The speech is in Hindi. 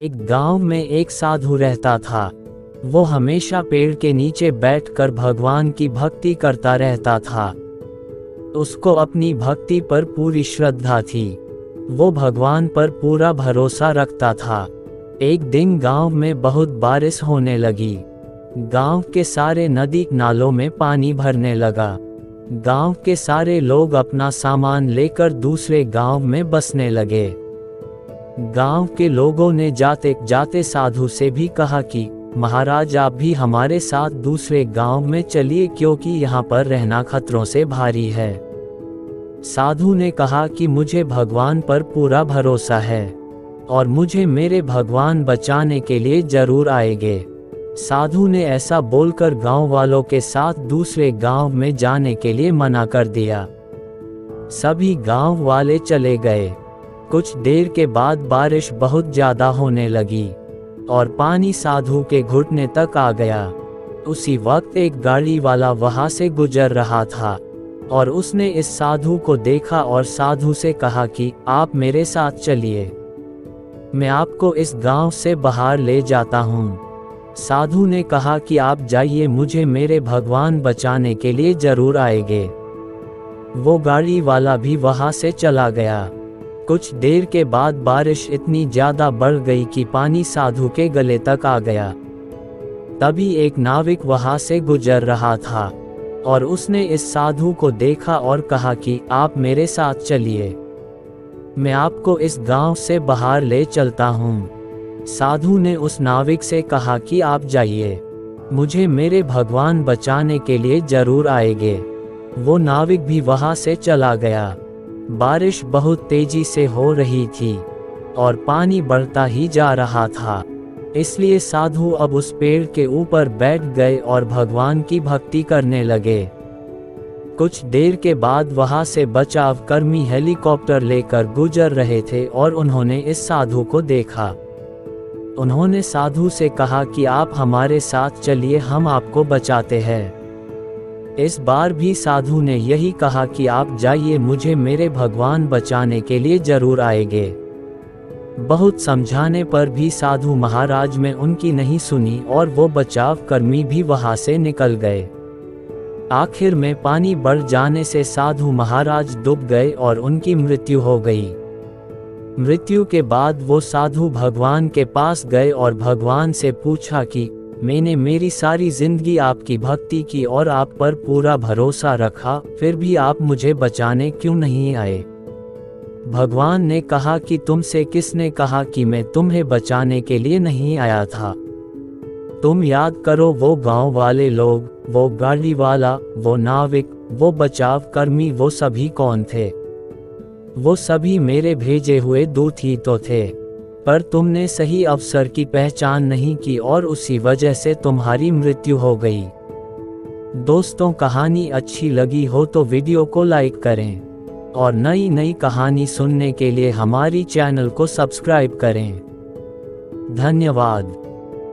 एक गांव में एक साधु रहता था। वो हमेशा पेड़ के नीचे बैठकर भगवान की भक्ति करता रहता था। उसको अपनी भक्ति पर पूरी श्रद्धा थी। वो भगवान पर पूरा भरोसा रखता था। एक दिन गांव में बहुत बारिश होने लगी। गांव के सारे नदी नालों में पानी भरने लगा। गांव के सारे लोग अपना सामान लेकर दूसरे गांव में बसने लगे। गांव के लोगों ने जाते जाते साधु से भी कहा कि महाराज, आप भी हमारे साथ दूसरे गांव में चलिए, क्योंकि यहाँ पर रहना खतरों से भारी है। साधु ने कहा कि मुझे भगवान पर पूरा भरोसा है और मुझे मेरे भगवान बचाने के लिए जरूर आएंगे। साधु ने ऐसा बोलकर गांव वालों के साथ दूसरे गांव में जाने के लिए मना कर दिया। सभी गांव वाले चले गए। कुछ देर के बाद बारिश बहुत ज्यादा होने लगी और पानी साधु के घुटने तक आ गया। उसी वक्त एक गाड़ी वाला वहां से गुजर रहा था और उसने इस साधु को देखा और साधु से कहा कि आप मेरे साथ चलिए, मैं आपको इस गांव से बाहर ले जाता हूं। साधु ने कहा कि आप जाइए, मुझे मेरे भगवान बचाने के लिए जरूर आएंगे। वो गाड़ी वाला भी वहां से चला गया। कुछ देर के बाद बारिश इतनी ज्यादा बढ़ गई कि पानी साधु के गले तक आ गया। तभी एक नाविक वहां से गुजर रहा था और उसने इस साधु को देखा और कहा कि आप मेरे साथ चलिए, मैं आपको इस गांव से बाहर ले चलता हूं। साधु ने उस नाविक से कहा कि आप जाइए, मुझे मेरे भगवान बचाने के लिए जरूर आएंगे। वो नाविक भी वहां से चला गया। बारिश बहुत तेजी से हो रही थी और पानी बढ़ता ही जा रहा था, इसलिए साधु अब उस पेड़ के ऊपर बैठ गए और भगवान की भक्ति करने लगे। कुछ देर के बाद वहां से बचाव कर्मी हेलीकॉप्टर लेकर गुजर रहे थे और उन्होंने इस साधु को देखा। उन्होंने साधु से कहा कि आप हमारे साथ चलिए, हम आपको बचाते हैं। इस बार भी साधु ने यही कहा कि आप जाइए, मुझे मेरे भगवान बचाने के लिए जरूर आएंगे। बहुत समझाने पर भी साधु महाराज में उनकी नहीं सुनी और वो बचाव कर्मी भी वहां से निकल गए। आखिर में पानी बढ़ जाने से साधु महाराज डूब गए और उनकी मृत्यु हो गई। मृत्यु के बाद वो साधु भगवान के पास गए और भगवान से पूछा कि मैंने मेरी सारी जिंदगी आपकी भक्ति की और आप पर पूरा भरोसा रखा, फिर भी आप मुझे बचाने क्यों नहीं आए? भगवान ने कहा कि तुमसे किसने कहा कि मैं तुम्हें बचाने के लिए नहीं आया था? तुम याद करो, वो गांव वाले लोग, वो गाड़ी वाला, वो नाविक, वो बचाव कर्मी, वो सभी कौन थे? वो सभी मेरे भेजे हुए दूत ही तो थे, पर तुमने सही अवसर की पहचान नहीं की और उसी वजह से तुम्हारी मृत्यु हो गई। दोस्तों, कहानी अच्छी लगी हो तो वीडियो को लाइक करें और नई नई कहानी सुनने के लिए हमारी चैनल को सब्सक्राइब करें। धन्यवाद।